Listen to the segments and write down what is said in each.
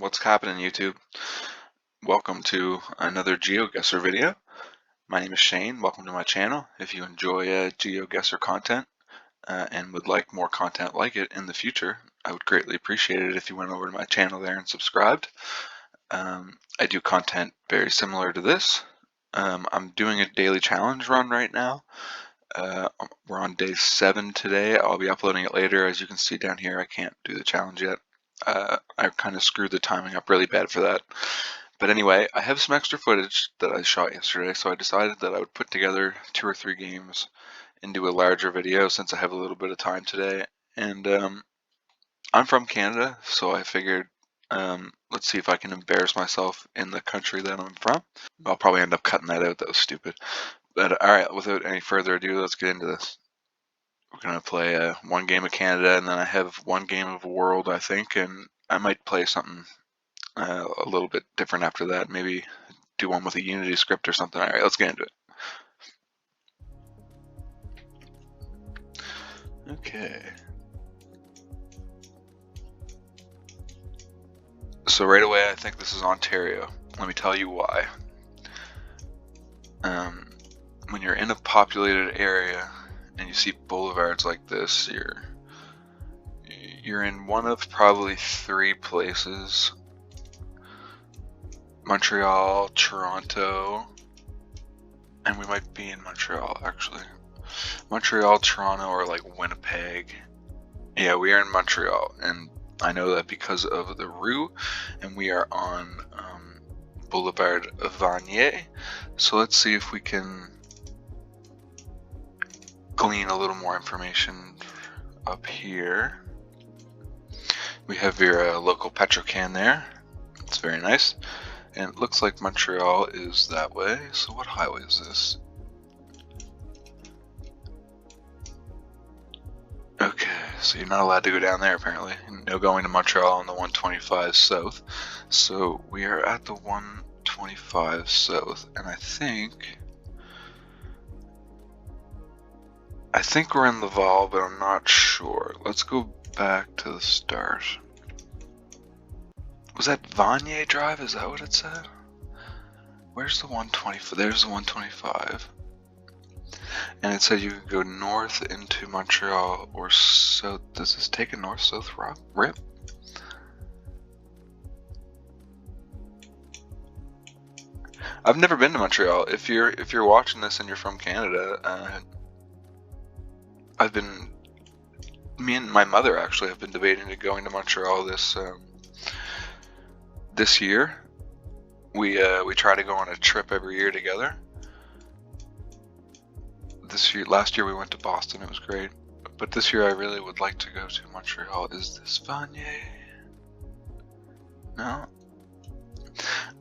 What's happening, YouTube? Welcome to another Geo Guessr video. My name is Shane. Welcome to my channel. If you enjoy Geo Guessr content and would like more content like it in the future, I would greatly appreciate it if you went over to my channel there and subscribed. I do content very similar to this. I'm doing a daily challenge run right now. We're on day 7 today. I'll be uploading it later. As you can see down here, I can't do the challenge yet. I kind of screwed the timing up really bad for that. But anyway, I have some extra footage that I shot yesterday, so I decided that I would put together 2 or 3 games and do a larger video since I have a little bit of time today. And I'm from Canada, so I figured let's see if I can embarrass myself in the country that I'm from. I'll probably end up cutting that out. That was stupid. But alright, without any further ado, let's get into this. We're going to play 1 game of Canada, and then I have 1 game of world, I think, and I might play something a little bit different after that. Maybe do one with a Unity script or something. Alright, let's get into it. Okay. So right away, I think this is Ontario. Let me tell you why. When you're in a populated area and you see boulevards like this, you're in one of probably 3 places. Montreal, Toronto, and we might be in Montreal actually. Montreal, Toronto, or like Winnipeg. Yeah, we are in Montreal, and I know that because of the rue, and we are on Boulevard Vanier. So let's see if we can glean a little more information up here. We have your local Petrocan there. It's very nice. And it looks like Montreal is that way. So what highway is this? Okay, so you're not allowed to go down there apparently. No going to Montreal on the 125 South. So we are at the 125 South, and I think we're in Laval, but I'm not sure. Let's go back to the start. Was that Vanier Drive? Is that what it said? Where's the 125? There's the 125. And it said you could go north into Montreal or south. Does this take a north-south rip? I've never been to Montreal. If you're watching this and you're from Canada, me and my mother actually have been debating to going to Montreal this year. We try to go on a trip every year together. Last year we went to Boston. It was great. But this year I really would like to go to Montreal. Is this Vanier? No.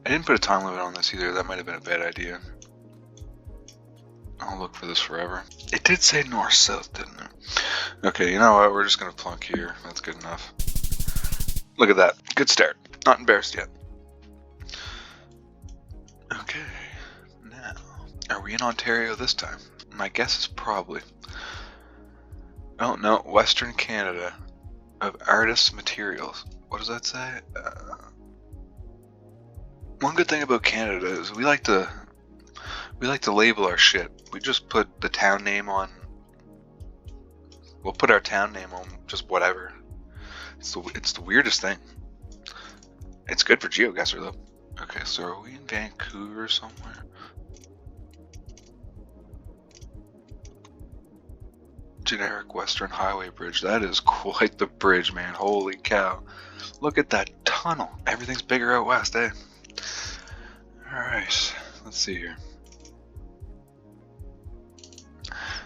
I didn't put a time limit on this either. That might have been a bad idea. I'll look for this forever. It did say north-south, didn't it? Okay, you know what? We're just gonna plunk here. That's good enough. Look at that. Good start. Not embarrassed yet. Okay. Now, are we in Ontario this time? My guess is probably. Oh no, Western Canada of Artists Materials. What does that say? One good thing about Canada is we like to label our shit. We just put the town name on. We'll put our town name on just whatever. It's the weirdest thing. It's good for Geo Guessr though. Okay, so are we in Vancouver somewhere? Generic Western Highway Bridge. That is quite the bridge, man. Holy cow. Look at that tunnel. Everything's bigger out west, eh? Alright, let's see here.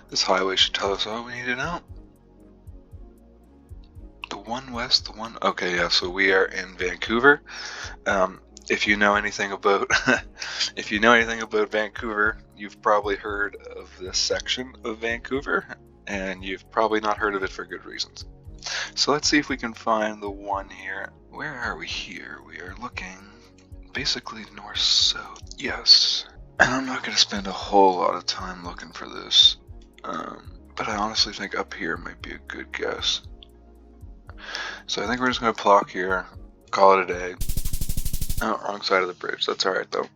This highway should tell us all we need to know. The one west, the one... Okay, yeah, so we are in Vancouver. If you know anything about Vancouver, you've probably heard of this section of Vancouver, and you've probably not heard of it for good reasons. So let's see if we can find the one here. Where are we here? We are looking basically north-south. Yes. And I'm not going to spend a whole lot of time looking for this. But I honestly think up here might be a good guess. So I think we're just going to plonk here, call it a day. Oh, wrong side of the bridge. That's all right though.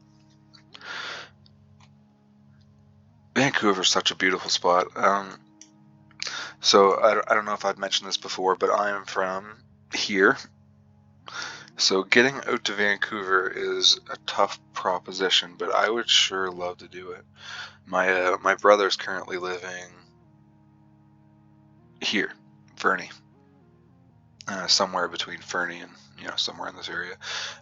Vancouver's such a beautiful spot. So I don't know if I've mentioned this before, but I am from here. So getting out to Vancouver is a tough proposition, but I would sure love to do it. My brother's currently living here, Fernie, somewhere between Fernie and somewhere in this area.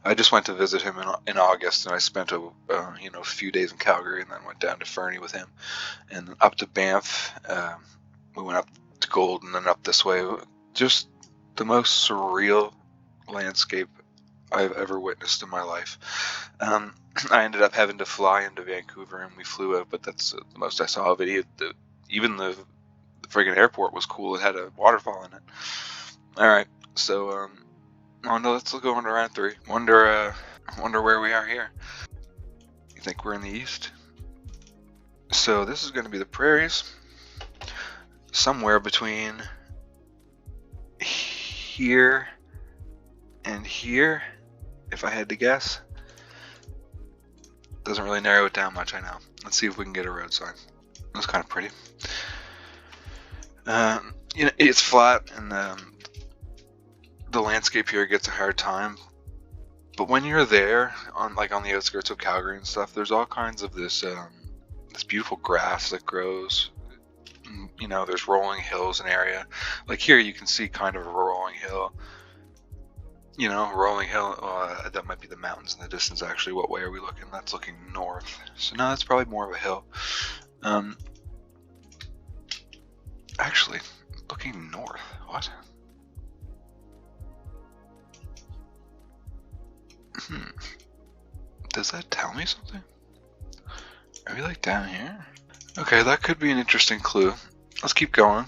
I just went to visit him in August, and I spent a few days in Calgary, and then went down to Fernie with him, and then up to Banff. We went up to Gold, and then up this way. Just the most surreal landscape I've ever witnessed in my life. I ended up having to fly into Vancouver, and we flew out, but that's the most I saw of it. Even the friggin' airport was cool. It had a waterfall in it. All right, so let's go on to round 3. Wonder where we are here. You think we're in the east? So this is going to be the prairies, somewhere between here and here, if I had to guess. Doesn't really narrow it down much, I know. Let's see if we can get a road sign. That's kind of pretty. It's flat, and the landscape here gets a hard time. But when you're there, on the outskirts of Calgary and stuff, there's all kinds of this beautiful grass that grows. There's rolling hills in area. Like here, you can see kind of a rolling hill. Rolling hill. That might be the mountains in the distance. Actually, what way are we looking? That's looking north. So no, that's probably more of a hill. Actually, looking north. What? Does that tell me something? Are we down here? Okay, that could be an interesting clue. Let's keep going.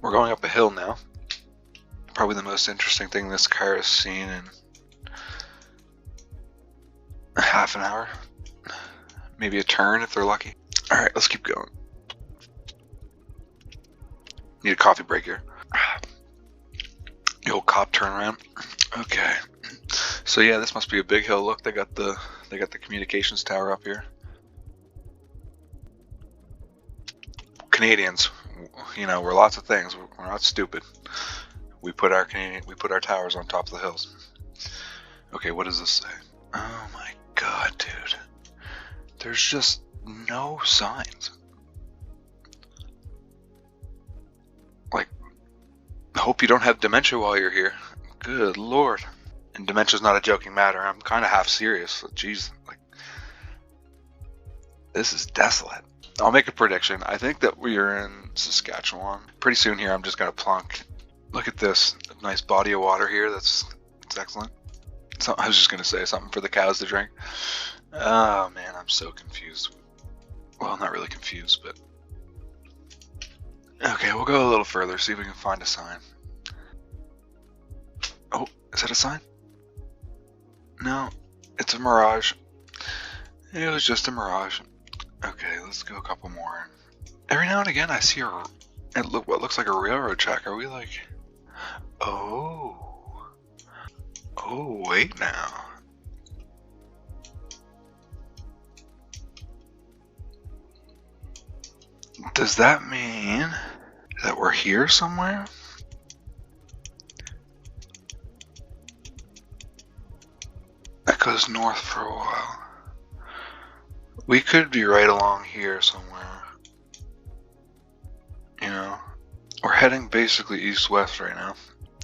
We're going up a hill now. Probably the most interesting thing this car has seen in half an hour. Maybe a turn if they're lucky. Alright, let's keep going. Need a coffee break here. The old cop turnaround. Okay. So yeah, this must be a big hill. Look, they got the communications tower up here. Canadians, we're lots of things. We're not stupid. We put our towers on top of the hills. Okay, what does this say? Oh my god, dude. There's just no signs. Hope you don't have dementia while you're here. Good lord. And dementia's not a joking matter. I'm kind of half serious. Jeez, this is desolate. I'll make a prediction. I think that we are in Saskatchewan. Pretty soon here, I'm just gonna plunk. Look at this nice body of water here. That's excellent. So I was just gonna say something for the cows to drink. Oh man, I'm so confused. Well, not really confused, but okay, we'll go a little further, see if we can find a sign. Oh, is that a sign? No, it's a mirage. It was just a mirage. Okay, let's go a couple more. Every now and again I see what looks like a railroad track. Are we oh, wait now. Does that mean that we're here somewhere? That goes north for a while. We could be right along here somewhere. We're heading basically east-west right now.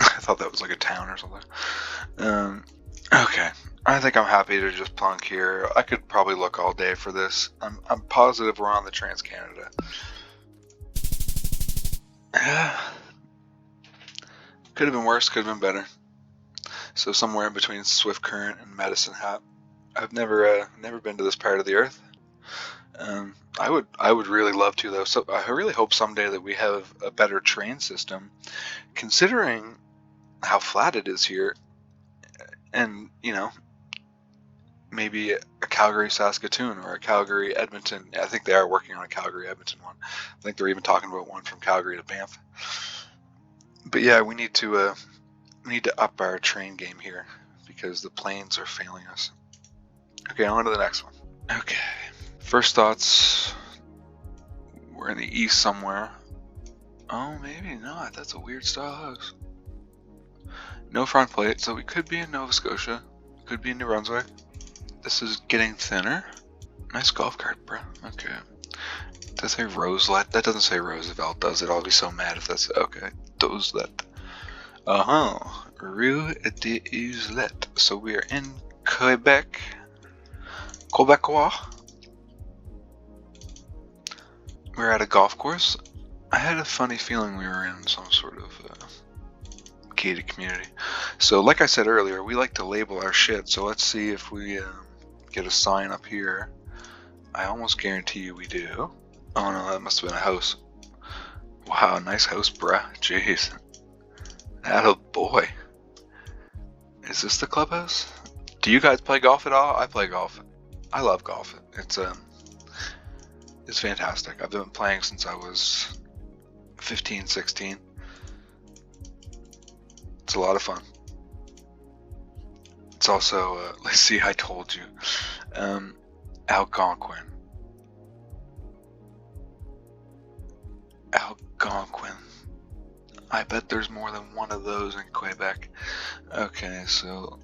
I thought that was like a town or something. Okay, I think I'm happy to just plunk here. I could probably look all day for this. I'm positive we're on the Trans-Canada. Could have been worse, could have been better. So somewhere in between Swift Current and Medicine Hat. I've never been to this part of the earth. I would really love to though. So I really hope someday that we have a better train system, considering how flat it is here, and maybe a Calgary Saskatoon or a Calgary Edmonton. I think they are working on a Calgary Edmonton one. I think they're even talking about one from Calgary to Banff. But yeah, we need to up our train game here, because the planes are failing us. Okay, on to the next one. Okay, first thoughts. We're in the east somewhere. Oh, maybe not. That's a weird style house. No front plate, so we could be in Nova Scotia. Could be in New Brunswick. This is getting thinner. Nice golf cart, bro. Okay. Does it say Roselet? That doesn't say Roosevelt, does it? I'll be so mad if that's okay. Doselet. Rue de Islette. So we are in Quebec. Quebecois. We're at a golf course. I had a funny feeling we were in some sort of gated community. So like I said earlier, we like to label our shit. So let's see if we get a sign up here. I almost guarantee you we do. Oh no, that must have been a house. Wow, nice house, bruh. Jeez. Atta boy. Is this the clubhouse? Do you guys play golf at all? I play golf. I love golf. It's fantastic. I've been playing since I was 15, 16. It's a lot of fun. It's also, let's see, I told you. Algonquin. Algonquin. I bet there's more than one of those in Quebec. Okay, so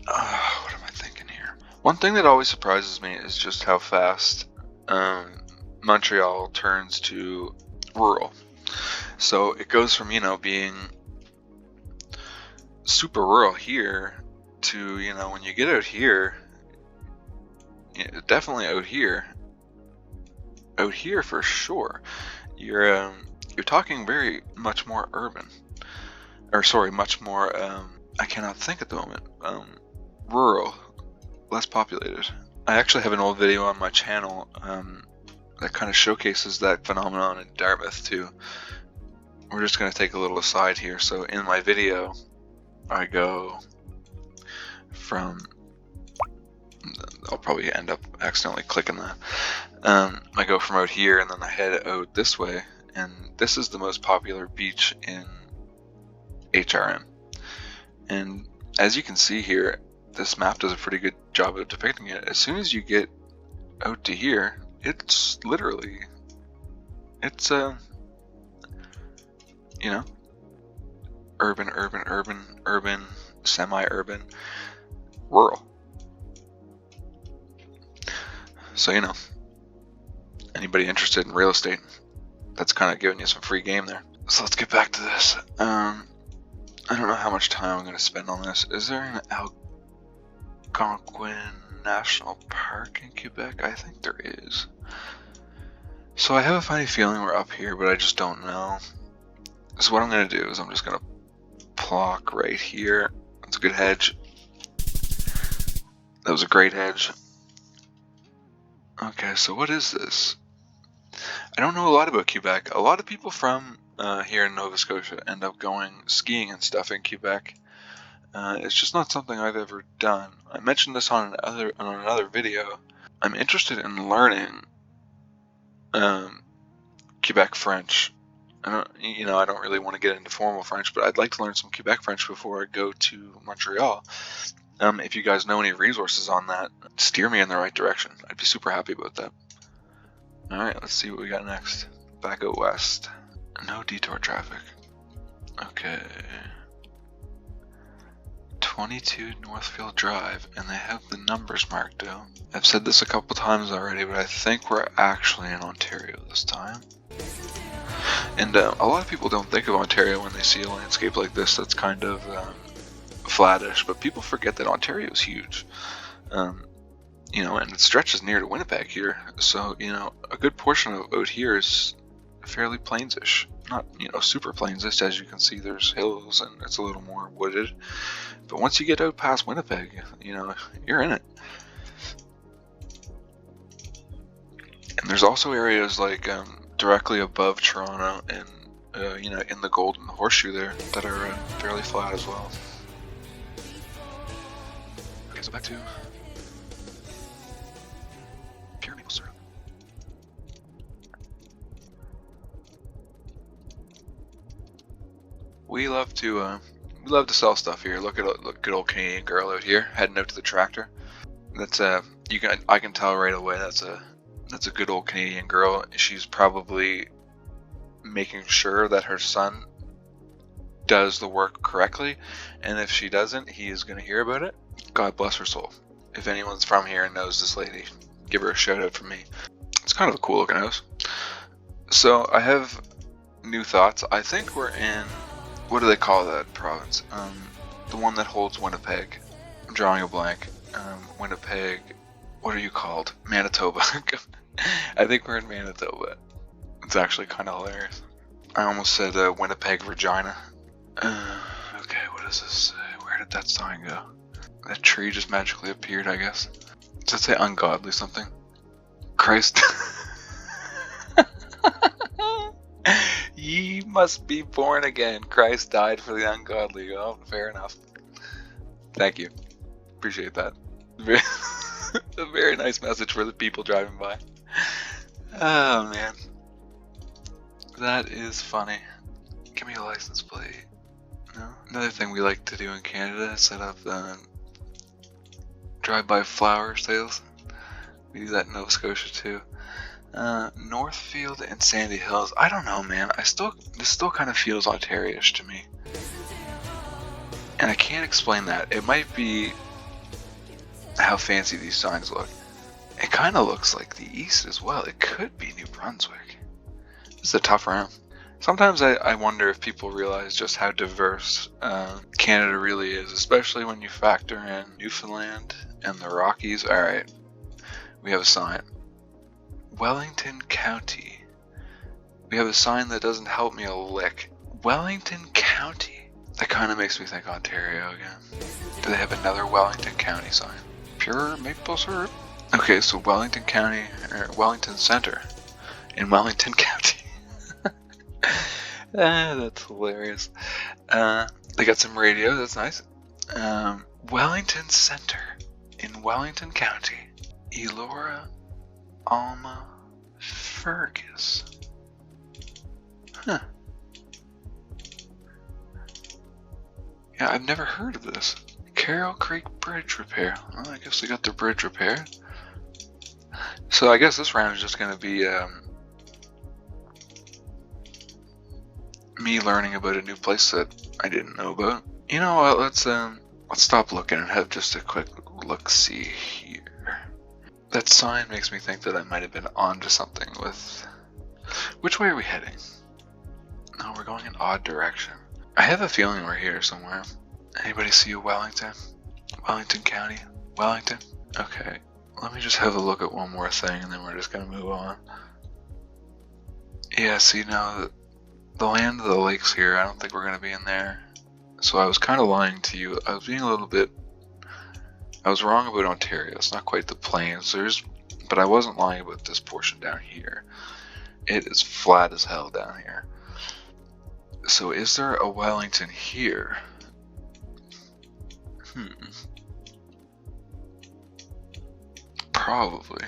what am I thinking here? One thing that always surprises me is just how fast Montreal turns to rural. So it goes from, being super rural here to, when you get out here, definitely out here for sure, you're talking very much more urban, or sorry, much more, I cannot think at the moment, rural, less populated. I actually have an old video on my channel that kind of showcases that phenomenon in Dartmouth too. We're just going to take a little aside here. So in my video, I go from, I'll probably end up accidentally clicking that. I go from out here and then I head out this way, and this is the most popular beach in HRM. And as you can see here, this map does a pretty good job of depicting it. As soon as you get out to here, it's literally, it's urban, semi-urban, rural. So, anybody interested in real estate, that's kind of giving you some free game there. So let's get back to this. I don't know how much time I'm going to spend on this. Is there an Algonquin National Park in Quebec? I think there is. So I have a funny feeling we're up here, but I just don't know. So what I'm going to do is I'm just going to plock right here. That's a good hedge. That was a great hedge. Okay, so what is this? I don't know a lot about Quebec. A lot of people from here in Nova Scotia end up going skiing and stuff in Quebec. It's just not something I've ever done. I mentioned this on another video. I'm interested in learning Quebec French. I don't really want to get into formal French, but I'd like to learn some Quebec French before I go to Montreal. If you guys know any resources on that, steer me in the right direction. I'd be super happy about that. Alright, let's see what we got next. Back out west. No detour traffic. Okay. 22 Northfield Drive, and they have the numbers marked out. I've said this a couple times already, but I think we're actually in Ontario this time. And a lot of people don't think of Ontario when they see a landscape like this that's kind of flattish, but people forget that Ontario is huge. And it stretches near to Winnipeg here, so a good portion of out here is fairly plains-ish. Not super plains-ish, as you can see. There's hills and it's a little more wooded, but once you get out past Winnipeg, you're in it. And there's also areas like directly above Toronto and in the Golden Horseshoe there that are fairly flat as well. Okay, so back to pure maple syrup. We love to We love to sell stuff here. Look at good old Canadian girl out here heading out to the tractor. That's I can tell right away that's a good old Canadian girl. She's probably making sure that her son does the work correctly, and if she doesn't, he is going to hear about it. God bless her soul. If anyone's from here and knows this lady, give her a shout out from me. It's kind of a cool looking house. So I have new thoughts. I think we're in, what do they call that province? The one that holds Winnipeg. I'm drawing a blank. Winnipeg. What are you called? Manitoba. I think we're in Manitoba. It's actually kind of hilarious. I almost said Winnipeg, Regina. Okay, what does this say? Where did that sign go? That tree just magically appeared, I guess. Does it say ungodly something? Christ. Ye must be born again. Christ died for the ungodly. Oh, fair enough. Thank you. Appreciate that. A very nice message for the people driving by. Oh, man. That is funny. Give me a license plate. No. Another thing we like to do in Canada is set up drive-by flower sales. We do that in Nova Scotia too. Northfield and Sandy Hills. I don't know, man. This still kind of feels Ontario-ish to me, and I can't explain that. It might be how fancy these signs look. It kind of looks like the East as well. It could be New Brunswick. It's a tough round. Sometimes I wonder if people realize just how diverse Canada really is, especially when you factor in Newfoundland and the Rockies. Alright, we have a sign. Wellington County. We have a sign that doesn't help me a lick. Wellington County. That kind of makes me think Ontario again. Do they have another Wellington County sign? Pure maple syrup? Okay, so Wellington County, or Wellington Center in Wellington County. That's hilarious. They got some radio, that's nice. Wellington Center in Wellington County. Elora Alma Fergus. Huh. Yeah, I've never heard of this. Carroll Creek Bridge Repair. Well, I guess they got their bridge repaired. So I guess this round is just going to be me learning about a new place that I didn't know about. You know what? Let's stop looking and have just a quick look-see here. That sign makes me think that I might have been onto something with... Which way are we heading? No, we're going in odd direction. I have a feeling we're here somewhere. Anybody see a Wellington? Wellington County? Wellington? Okay, let me just have a look at one more thing and then we're just gonna move on. Yeah, see now, the land of the lakes here, I don't think we're gonna be in there. So I was kind of lying to you. I was being a little bit... I was wrong about Ontario. It's not quite the plains. But I wasn't lying about this portion down here. It is flat as hell down here. So is there a Wellington here? Probably.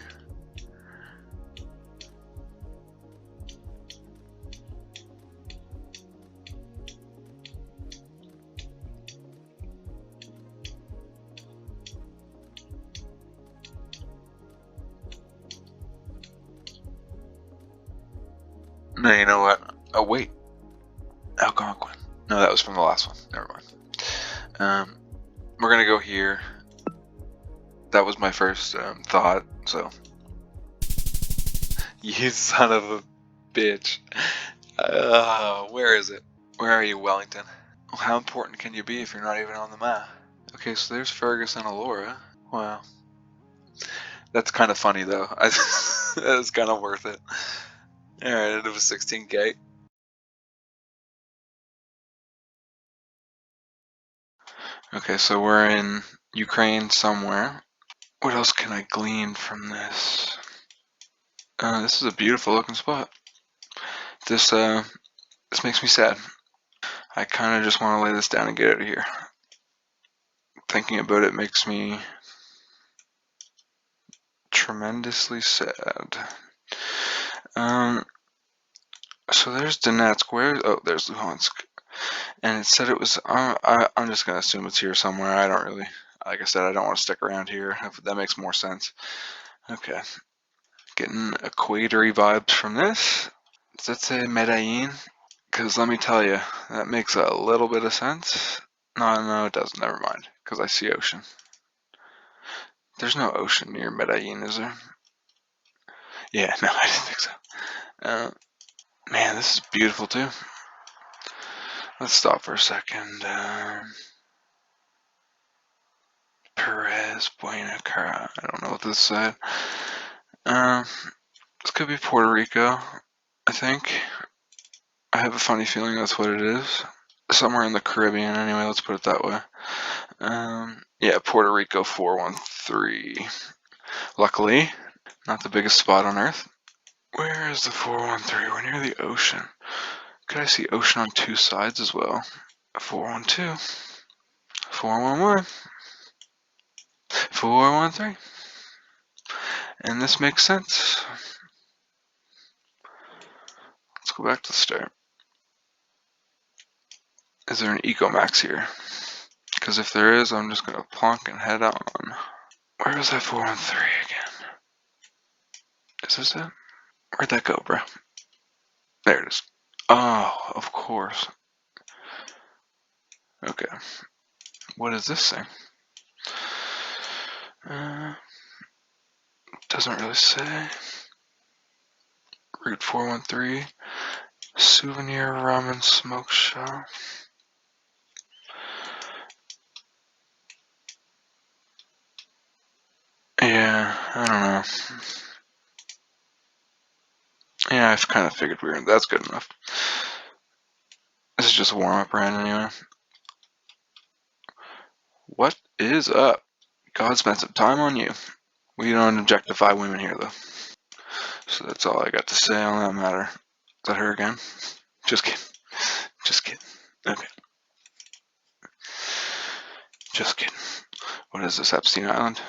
No, you know what? Oh, wait. Algonquin. No, that was from the last one. Never mind. We're gonna go here. That was my first thought, so. You son of a bitch. Where is it? Where are you, Wellington? Well, how important can you be if you're not even on the map? Okay, so there's Fergus and Elora. Wow. That's kind of funny, though. That was kind of worth it. Alright, it was 16K. Okay, so we're in Ukraine somewhere. What else can I glean from this? This is a beautiful looking spot. This makes me sad. I kind of just want to lay this down and get out of here. Thinking about it makes me tremendously sad. So there's Donetsk. Oh, there's Luhansk. And it said it was, I'm just going to assume it's here somewhere. I don't really, like I said, I don't want to stick around here. If that makes more sense. Okay. Getting equatory vibes from this. Does that say Medellin? Because let me tell you, that makes a little bit of sense. No, it doesn't. Never mind. Because I see ocean. There's no ocean near Medellin, is there? Yeah, no, I didn't think so. Man, this is beautiful too. Let's stop for a second. Perez, Buena Cara. I don't know what this said. This could be Puerto Rico, I think. I have a funny feeling that's what it is. Somewhere in the Caribbean, anyway, let's put it that way. Yeah, Puerto Rico 413. Luckily, not the biggest spot on Earth. Where is the 413? We're near the ocean. Could I see ocean on two sides as well? 412, 411, 413. And this makes sense. Let's go back to the start. Is there an Ecomax here? Because if there is, I'm just going to plonk and head on. Where was that 413 again? Is this it? Where'd that go, bro? There it is. Oh, of course. Okay. What is this thing? Doesn't really say. Route 413. Souvenir Ramen Smoke Shop. Yeah, I don't know. Yeah, I've kind of figured we were. That's good enough. This is just a warm-up run anyway. What is up? God spent some time on you. We don't objectify women here, though. So that's all I got to say on that matter. Is that her again? Just kidding. Just kidding. Okay. Just kidding. What is this, Epstein Island?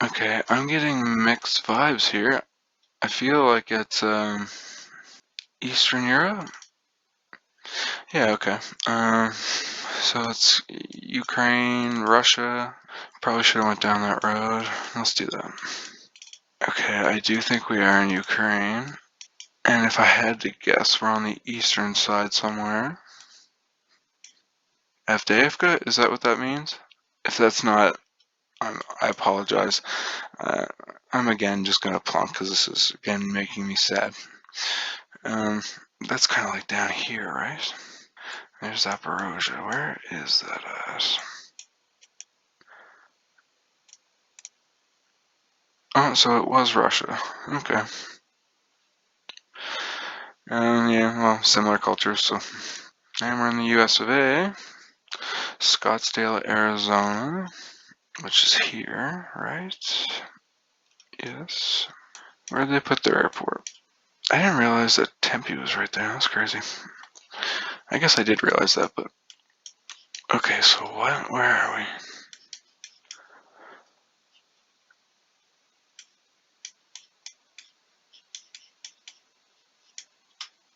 Okay, I'm getting mixed vibes here. I feel like it's Eastern Europe. Yeah, okay. So it's Ukraine, Russia. Probably should have went down that road. Let's do that. Okay, I do think we are in Ukraine. And if I had to guess, we're on the eastern side somewhere. Avdiivka, is that what that means? If that's not, I apologize. I'm again just gonna plunk because this is again making me sad. That's kind of like down here, right? There's Zaporozhye. Where is that at? Oh, so it was Russia. Okay. Yeah, well, similar cultures, so. And we're in the US of A. Scottsdale, Arizona, which is here, right? Yes. Where did they put their airport? I didn't realize that Tempe was right there. That's crazy. I guess I did realize that, but. Okay, so what? Where are we?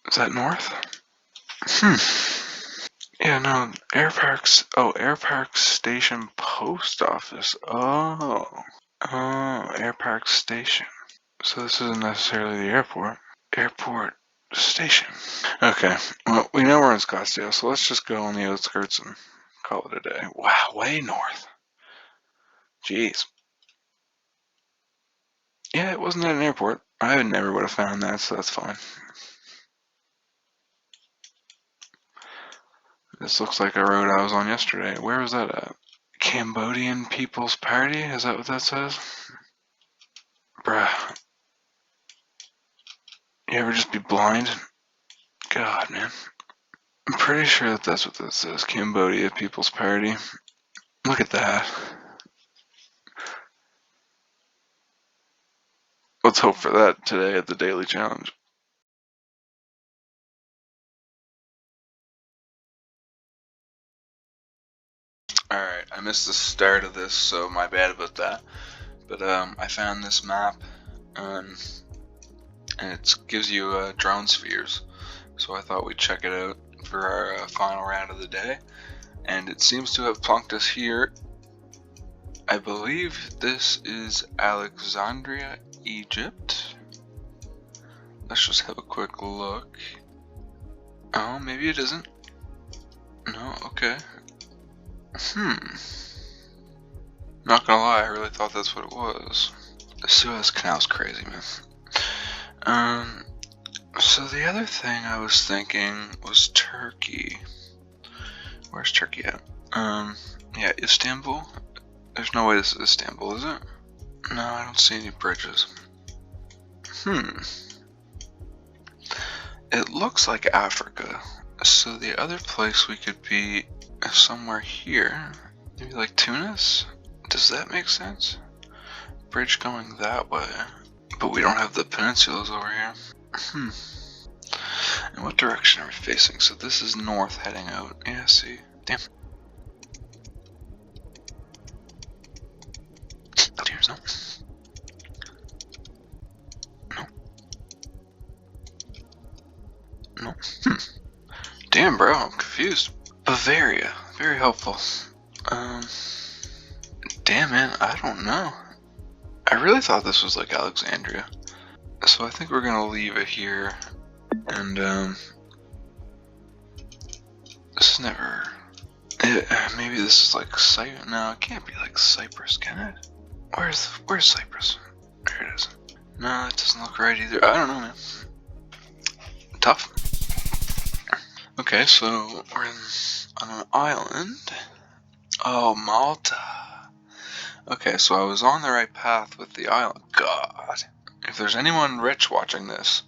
Is that north? Yeah, no, Air Parks. Oh, Air Parks Station Post Office. Oh. Oh, Air Parks Station. So this isn't necessarily the airport. Airport Station. Okay, well, we know we're in Scottsdale, so let's just go on the outskirts and call it a day. Wow, way north. Jeez. Yeah, it wasn't at an airport. I never would have found that, so that's fine. This looks like a road I was on yesterday. Where was that at? Cambodian People's Party? Is that what that says? Bruh. You ever just be blind? God, man. I'm pretty sure that that's what this says. Cambodia People's Party. Look at that. Let's hope for that today at the Daily Challenge. Alright, I missed the start of this, so my bad about that. But I found this map, and it gives you drone spheres. So I thought we'd check it out for our final round of the day, and it seems to have plunked us here. I believe this is Alexandria, Egypt. Let's just have a quick look. Oh, maybe it isn't. No, okay. Not gonna lie, I really thought that's what it was. The Suez Canal's crazy, man. So the other thing I was thinking was Turkey. Where's Turkey at? Yeah, Istanbul. There's no way this is Istanbul, is it? No, I don't see any bridges. It looks like Africa. So the other place we could be is somewhere here. Maybe like Tunis? Does that make sense? Bridge going that way. But we don't have the peninsulas over here. And what direction are we facing? So this is north heading out. Yeah, see. Damn. Here's no. No. Damn, bro, I'm confused. Bavaria. Very helpful. Damn, man, I don't know. I really thought this was like Alexandria. So I think we're gonna leave it here. And, this is never... maybe this is like Cyprus. No, it can't be like Cyprus, can it? Where's Cyprus? There it is. No, it doesn't look right either. I don't know, man. Tough. Okay, so we're on an island. Oh, Malta. Okay, so I was on the right path with the island. God. If there's anyone rich watching this,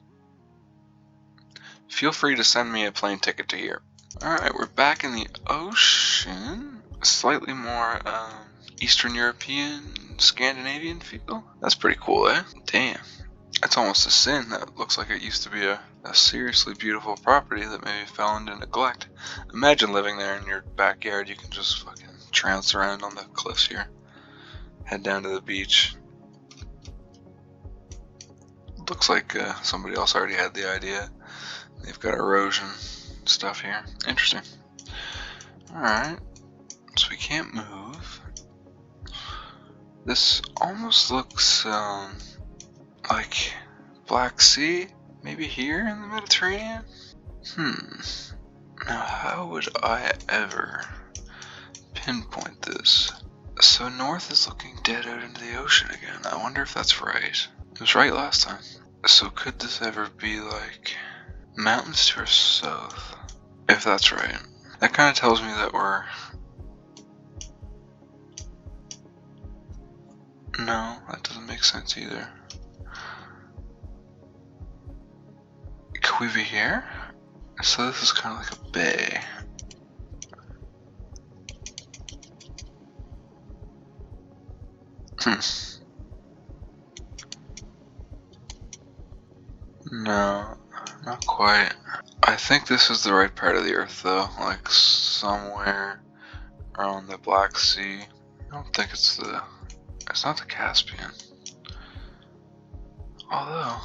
feel free to send me a plane ticket to here. Alright, we're back in the ocean. Slightly more Eastern European, Scandinavian feel. That's pretty cool, eh? Damn. That's almost a sin. That looks like it used to be a seriously beautiful property that maybe fell into neglect. Imagine living there in your backyard. You can just fucking trounce around on the cliffs here. Head down to the beach. Looks like somebody else already had the idea. They've got erosion stuff here. Interesting. Alright. So we can't move. This almost looks like Black Sea? Maybe here in the Mediterranean? Now how would I ever pinpoint this? So north is looking dead out into the ocean again. I wonder if that's right. It was right last time. So could this ever be like mountains to our south? If that's right. That kind of tells me that we're... No, that doesn't make sense either. Could we be here? So this is kind of like a bay. No, not quite. I think this is the right part of the earth though, like somewhere around the Black Sea. I don't think it's not the Caspian. Although,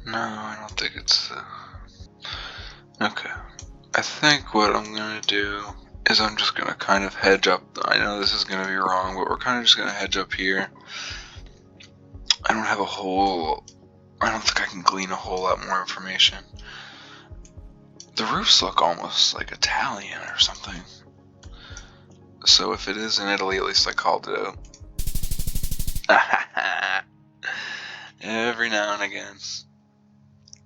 no, I don't think it's okay. I think what I'm gonna do is I'm just gonna kind of hedge up. I know this is gonna be wrong, but we're kind of just gonna hedge up here. I don't think I can glean a whole lot more information. The roofs look almost like Italian or something. So if it is in Italy, at least I called it out. Every now and again.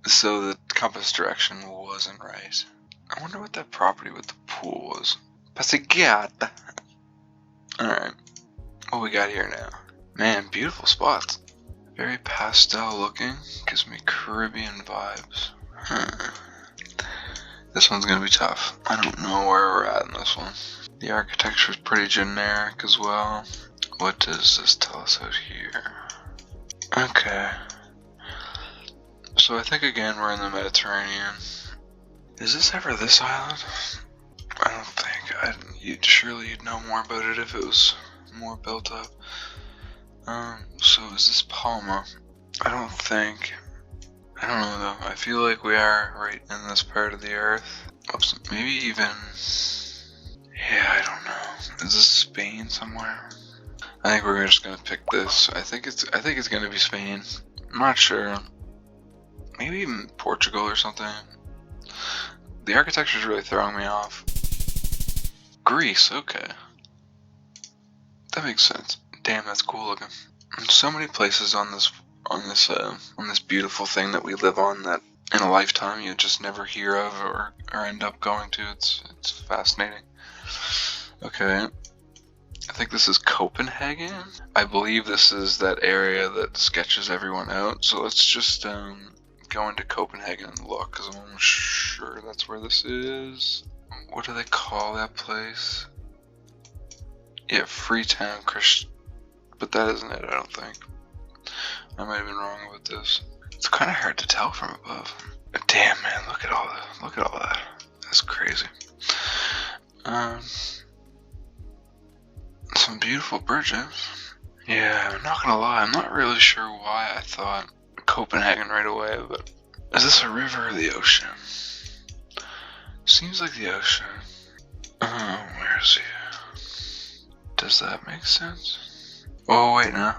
So the compass direction wasn't right. I wonder what that property with the pool was. Passeggiata. Alright. What we got here now? Man, beautiful spots. Very pastel looking. Gives me Caribbean vibes. This one's gonna be tough. I don't know where we're at in this one. The architecture is pretty generic as well. What does this tell us out here? Okay. So I think again we're in the Mediterranean. Is this ever this island? I don't think. Surely you'd know more about it if it was more built up. So is this Palma? I don't think. I don't know though. I feel like we are right in this part of the earth. Oops, maybe even. Yeah, I don't know. Is this Spain somewhere? I think we're just gonna pick this. I think it's gonna be Spain. I'm not sure. Maybe even Portugal or something. The architecture is really throwing me off. Greece, okay. That makes sense. Damn, that's cool looking. There's so many places on this beautiful thing that we live on that in a lifetime you just never hear of or end up going to. It's fascinating. Okay. I think this is Copenhagen. I believe this is that area that sketches everyone out. So let's just go into Copenhagen and look, because I'm almost sure that's where this is. What do they call that place? Yeah, Freetown, but that isn't it, I don't think. I might have been wrong about this. It's kind of hard to tell from above. Damn, man, look at all that. That's crazy. Some beautiful bridges. Yeah, I'm not gonna lie, I'm not really sure why I thought Copenhagen right away, but is this a river or the ocean? Seems like the ocean. Where is he? Does that make sense? Oh, wait, no.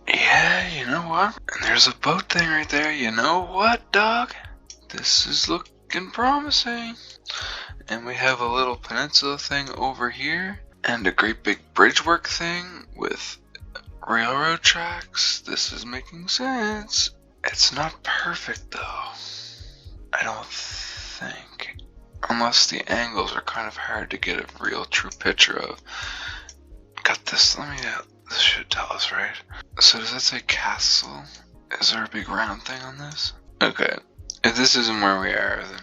Yeah, you know what? And there's a boat thing right there. You know what, dog? This is looking promising. And we have a little peninsula thing over here. And a great big bridge work thing with railroad tracks. This is making sense. It's not perfect though. I don't think. Unless the angles are kind of hard to get a real true picture of. Got this, this should tell us, right? So does that say castle? Is there a big round thing on this? Okay. If this isn't where we are, then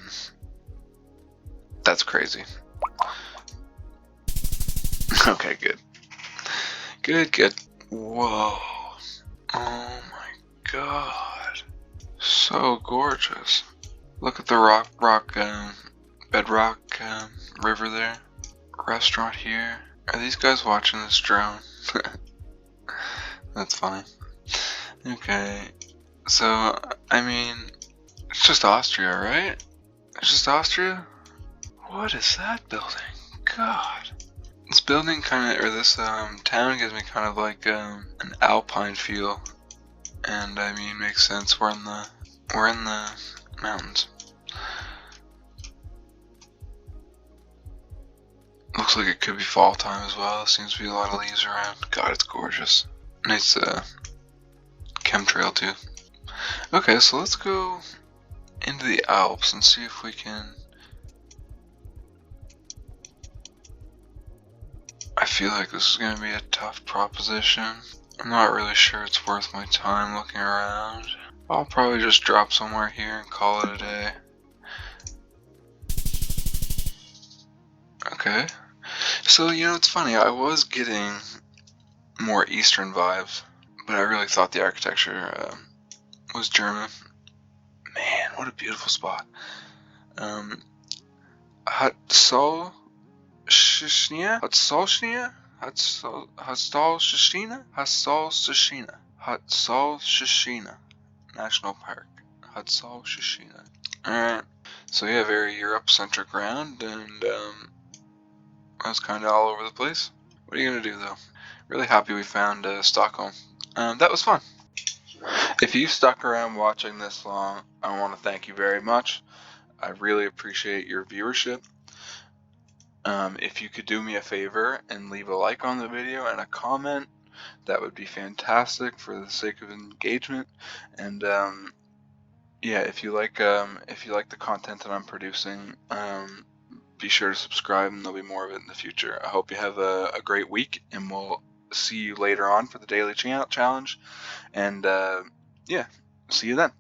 that's crazy. Okay, good. Good. Whoa. Oh my god. So gorgeous. Look at the bedrock river there. Restaurant here. Are these guys watching this drone? That's funny. Okay. So, I mean, it's just Austria, right? It's just Austria? What is that building? God. This building this town gives me kind of like an alpine feel. And I mean, makes sense. We're in the mountains. Looks like it could be fall time as well. Seems to be a lot of leaves around. God, it's gorgeous. Nice chemtrail too. Okay, so let's go into the Alps and see if we can. I feel like this is going to be a tough proposition. I'm not really sure it's worth my time looking around. I'll probably just drop somewhere here and call it a day. Okay. So, it's funny, I was getting more Eastern vibes, but I really thought the architecture was German. Man, what a beautiful spot. Hatsolshnia? National Park. Hatsolshina. Alright. So yeah, very Europe-centric round, and I was kind of all over the place. What are you gonna do though? Really happy we found Stockholm. That was fun. If you stuck around watching this long, I want to thank you very much. I really appreciate your viewership. If you could do me a favor and leave a like on the video and a comment, that would be fantastic for the sake of engagement. And yeah, if you like the content that I'm producing, be sure to subscribe, and there'll be more of it in the future. I hope you have a great week, and we'll see you later on for the daily challenge. And yeah, see you then.